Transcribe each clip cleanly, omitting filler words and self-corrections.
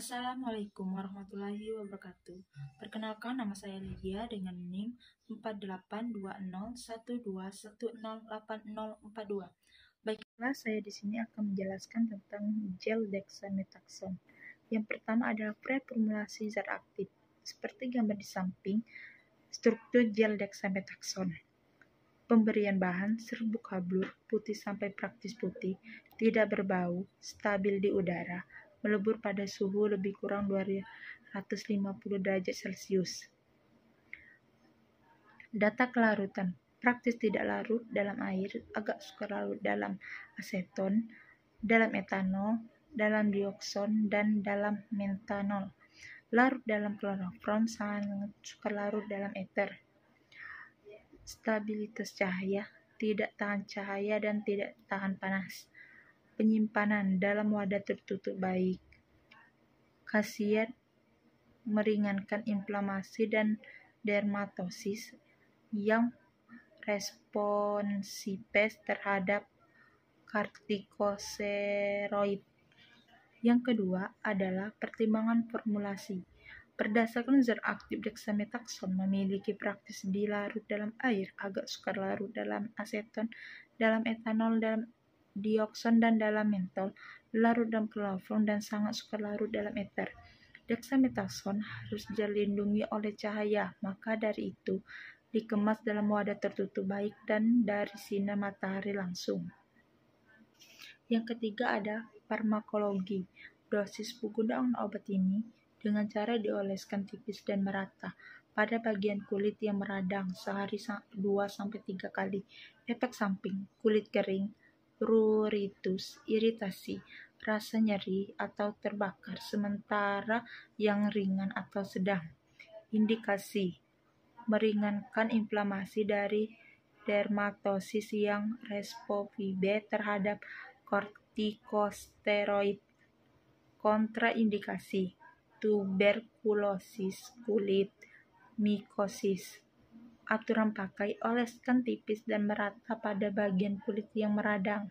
Assalamualaikum warahmatullahi wabarakatuh. Perkenalkan, nama saya Lydia dengan NIM 482012108042. Baiklah, saya di sini akan menjelaskan tentang gel dexamethasone. Yang pertama adalah preformulasi zat aktif. Seperti gambar di samping, struktur gel dexamethasone. Pemberian bahan serbuk hablur, putih sampai praktis putih, tidak berbau, stabil di udara, melebur pada suhu lebih kurang 250 derajat Celcius. Data kelarutan praktis tidak larut dalam air, agak suka larut dalam aseton, dalam etanol, dalam diokson, dan dalam mentanol. Larut dalam klorofrom, sangat suka larut dalam eter. Stabilitas cahaya, tidak tahan cahaya dan tidak tahan panas. Penyimpanan dalam wadah tertutup baik. Khasiat meringankan inflamasi dan dermatosis yang responsifes terhadap kortikosteroid. Yang kedua adalah pertimbangan formulasi. Berdasarkan zat aktif dexamethasone memiliki praktis dilarut dalam air, agak sukar larut dalam aseton, dalam etanol, dalam diokson, dan dalam mentol, larut dalam klorofrom, dan sangat sukar larut dalam eter. Dexamethasone harus dilindungi oleh cahaya, maka dari itu dikemas dalam wadah tertutup baik dan dari sinar matahari langsung. Yang ketiga ada farmakologi. Dosis penggunaan obat ini dengan cara dioleskan tipis dan merata pada bagian kulit yang meradang sehari 2-3 kali. Efek samping: kulit kering, pruritus, iritasi, rasa nyeri atau terbakar, sementara yang ringan atau sedang. Indikasi: meringankan inflamasi dari dermatosis yang responsif terhadap kortikosteroid. Kontraindikasi: tuberkulosis kulit, mikosis. Aturan pakai: oleskan tipis dan merata pada bagian kulit yang meradang.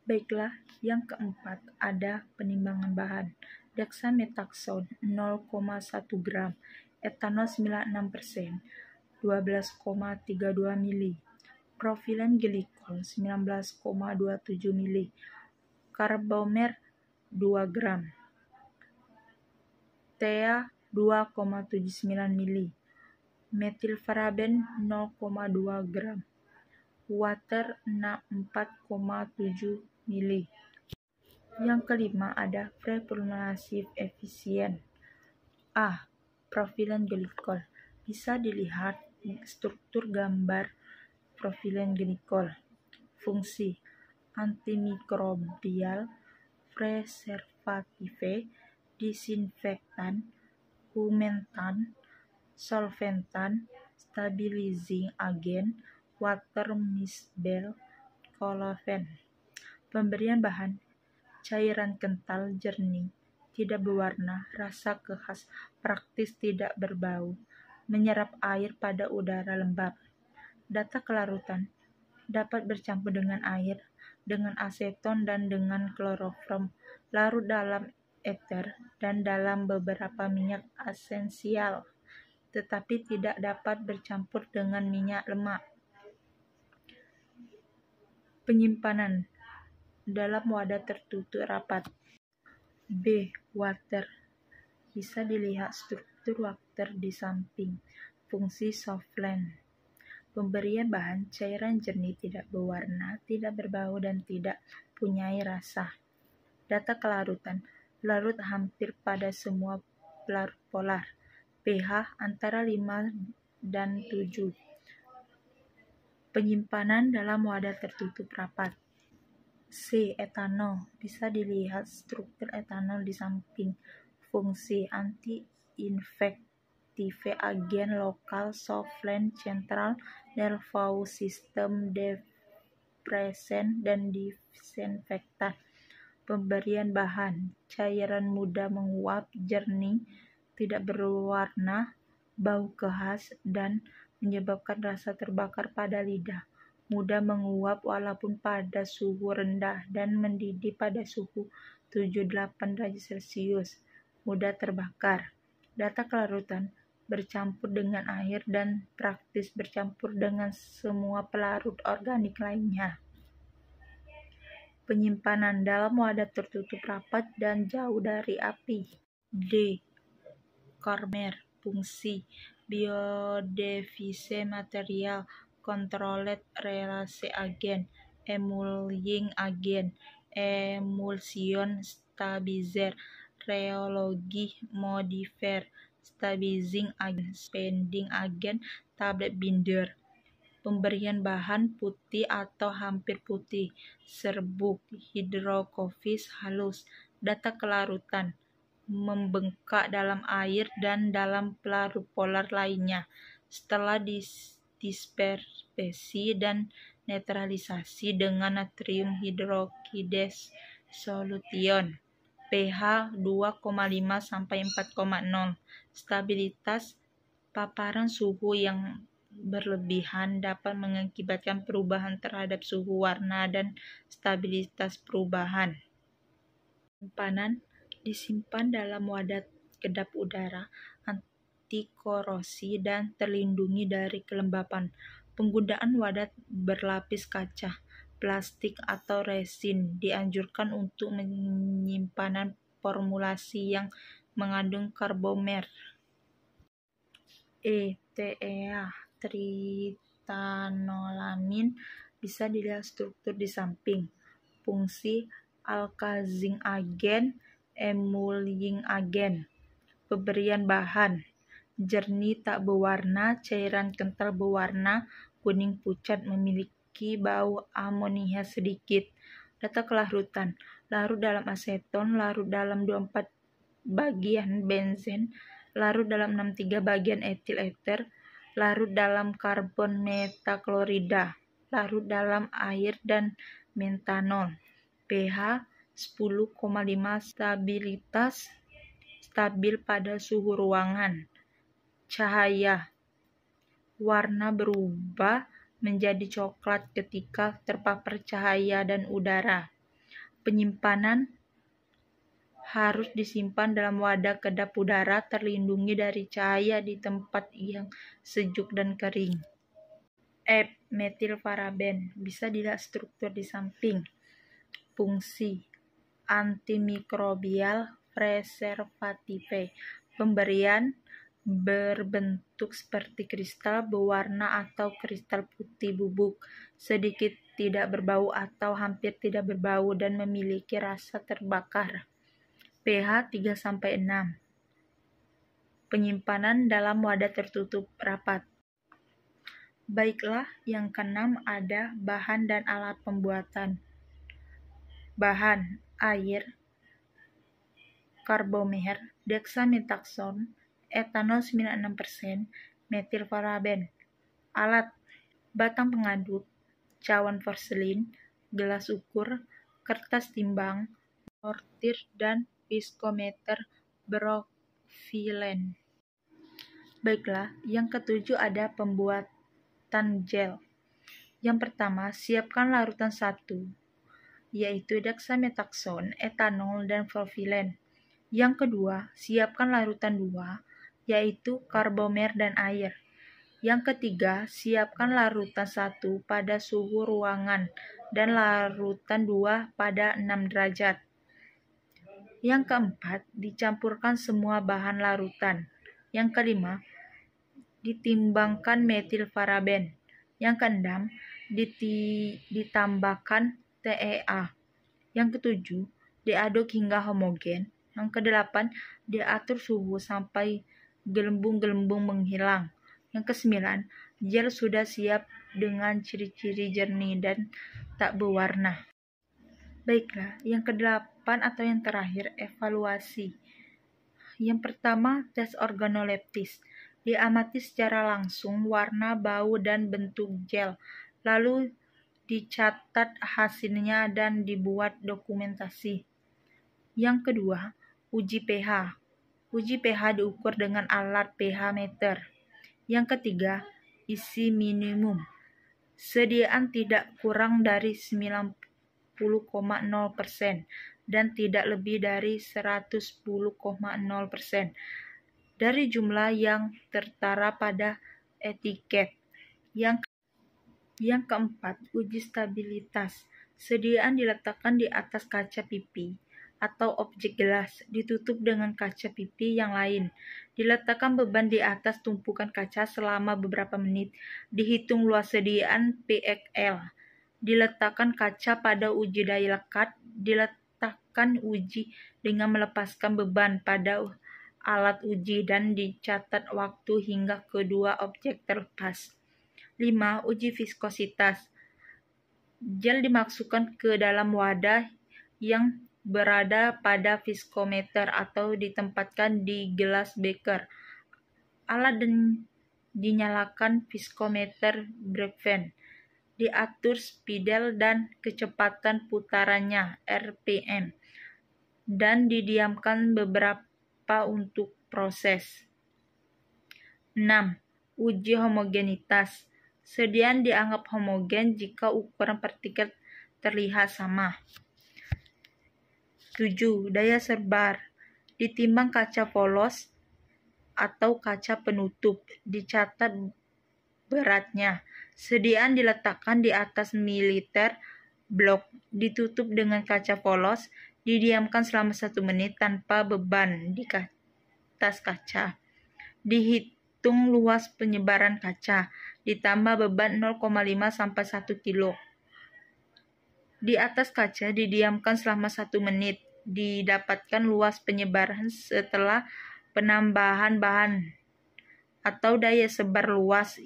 Baiklah, yang keempat ada penimbangan bahan. Dexamethasone 0,1 gram, etanol 96%, 12,32 mili, propilen glikol 19,27 mili, karbomer 2 gram, TEA 2,79 mili, metilparaben 0,2 gram, water 4,7 mili. Yang kelima ada preformulasi efisien. A. Propilen glikol. Bisa dilihat struktur gambar propilen glikol. Fungsi: antimikrobial, preservatif, disinfektan, humentan, solventan, stabilizing agent, water miscible, koloven. Pemberian bahan: cairan kental, jernih, tidak berwarna, rasa khas, praktis tidak berbau, menyerap air pada udara lembab. Data kelarutan: dapat bercampur dengan air, dengan aseton, dan dengan klorofrom, larut dalam eter dan dalam beberapa minyak esensial, tetapi tidak dapat bercampur dengan minyak lemak. Penyimpanan dalam wadah tertutup rapat. B. Water. Bisa dilihat struktur water di samping. Fungsi solvent. Pemberian bahan: cairan jernih, tidak berwarna, tidak berbau, dan tidak punyai rasa. Data kelarutan: larut hampir pada semua pelarut polar. pH antara 5 dan 7. Penyimpanan dalam wadah tertutup rapat. C. Etanol. Bisa dilihat struktur etanol di samping. Fungsi: anti-infektif, agen lokal, solvent, central nervous system, depresan, dan disinfektan. Pemberian bahan: cairan mudah menguap, jernih, tidak berwarna, bau khas, dan menyebabkan rasa terbakar pada lidah. Mudah menguap walaupun pada suhu rendah dan mendidih pada suhu 78 derajat Celcius, mudah terbakar. Data kelarutan bercampur dengan air dan praktis bercampur dengan semua pelarut organik lainnya. Penyimpanan dalam wadah tertutup rapat dan jauh dari api. D. Kormer. Fungsi biodefise material, controlled relasi agen, emulsing agent, emulsion stabilizer, rheology modifier, stabilizing agent, spending agent, tablet binder. Pemberian bahan putih atau hampir putih, serbuk, hidrokofis halus. Data kelarutan membengkak dalam air dan dalam pelarut polar lainnya setelah dispersi dan netralisasi dengan natrium hidroksides solution pH 2,5 sampai 4,0. Stabilitas paparan suhu yang berlebihan dapat mengakibatkan perubahan terhadap suhu warna dan stabilitas perubahan. Simpanan disimpan dalam wadah kedap udara, anti korosi dan terlindungi dari kelembapan. Penggunaan wadah berlapis kaca, plastik atau resin dianjurkan untuk penyimpanan formulasi yang mengandung karbomer. TEA tritanolamin bisa dilihat struktur di samping. Fungsi alkalizing agent, emulsing agent. Pemberian bahan jernih tak berwarna, cairan kental berwarna kuning pucat, memiliki bau amonia sedikit. Data kelarutan: larut dalam aseton, larut dalam 24 bagian benzen, larut dalam 63 bagian etil ester, larut dalam karbon metaklorida, larut dalam air dan metanol. pH 10,5. Stabilitas stabil pada suhu ruangan. Cahaya: warna berubah menjadi coklat ketika terpapar cahaya dan udara. Penyimpanan harus disimpan dalam wadah kedap udara, terlindungi dari cahaya di tempat yang sejuk dan kering. F. Metilparaben bisa dilihat struktur di samping. Fungsi antimikrobial, preservatif. Pemberian berbentuk seperti kristal berwarna atau kristal putih bubuk, sedikit tidak berbau atau hampir tidak berbau dan memiliki rasa terbakar. pH 3-6. Penyimpanan dalam wadah tertutup rapat. Baiklah, yang keenam ada bahan dan alat pembuatan. Bahan: air, karbomer, dexamethasone, etanol 96%, metilparaben. Alat: batang pengaduk, cawan porselin, gelas ukur, kertas timbang, mortir, dan viskometer brofilen. Baiklah, yang ketujuh ada pembuatan gel. Yang pertama, siapkan larutan 1, yaitu dexamethasone, etanol, dan profilen. Yang kedua, siapkan larutan 2, yaitu karbomer dan air. Yang ketiga, siapkan larutan 1 pada suhu ruangan dan larutan 2 pada 6 derajat. Yang keempat, dicampurkan semua bahan larutan. Yang kelima, ditimbangkan metilparaben. Yang keenam, ditambahkan TEA. Yang ketujuh, diaduk hingga homogen. Yang kedelapan, diatur suhu sampai gelembung-gelembung menghilang. Yang kesembilan, gel sudah siap dengan ciri-ciri jernih dan tak berwarna. Baiklah, yang kedelapan atau yang terakhir, evaluasi. Yang pertama, tes organoleptis. Diamati secara langsung warna, bau, dan bentuk gel. Lalu dicatat hasilnya dan dibuat dokumentasi. Yang kedua, uji pH. Uji pH diukur dengan alat pH meter. Yang ketiga, isi minimum. Sediaan tidak kurang dari 90,0%. dan tidak lebih dari 110,0% dari jumlah yang tertera pada etiket. Yang keempat, uji stabilitas. Sediaan diletakkan di atas kaca pipi atau objek gelas, ditutup dengan kaca pipi yang lain. Diletakkan beban di atas tumpukan kaca selama beberapa menit. Dihitung luas sediaan PXL. Diletakkan kaca pada uji daya lekat. Diletakkan uji dengan melepaskan beban pada alat uji dan dicatat waktu hingga kedua objek terlepas. 5. Uji viskositas. Gel dimasukkan ke dalam wadah yang berada pada viskometer atau ditempatkan di gelas beker. Alat dinyalakan viskometer Brevin. Diatur spidol dan kecepatan putarannya RPM dan didiamkan beberapa untuk proses. 6. Uji homogenitas. Sediaan dianggap homogen jika ukuran partikel terlihat sama. 7. Daya sebar. Ditimbang kaca polos atau kaca penutup. Dicatat beratnya. Sediaan diletakkan di atas militer blok. Ditutup dengan kaca polos. Didiamkan selama 1 menit tanpa beban di atas kaca. Dihitung luas penyebaran kaca. Ditambah beban 0,5 sampai 1 kilo. Di atas kaca didiamkan selama 1 menit. Didapatkan luas penyebaran setelah penambahan bahan atau daya sebar luas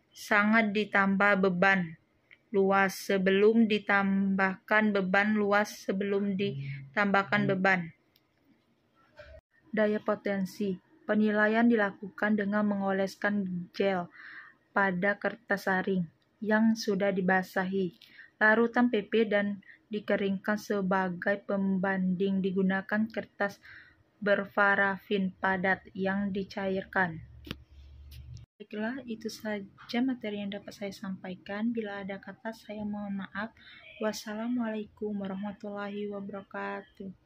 sangat ditambah beban luas sebelum ditambahkan beban luas sebelum ditambahkan beban. Daya potensi. Penilaian dilakukan dengan mengoleskan gel pada kertas saring yang sudah dibasahi larutan PP dan dikeringkan sebagai pembanding. Digunakan kertas berparafin padat yang dicairkan. Baiklah, itu saja materi yang dapat saya sampaikan. Bila ada kata, saya mohon maaf. Wassalamualaikum warahmatullahi wabarakatuh.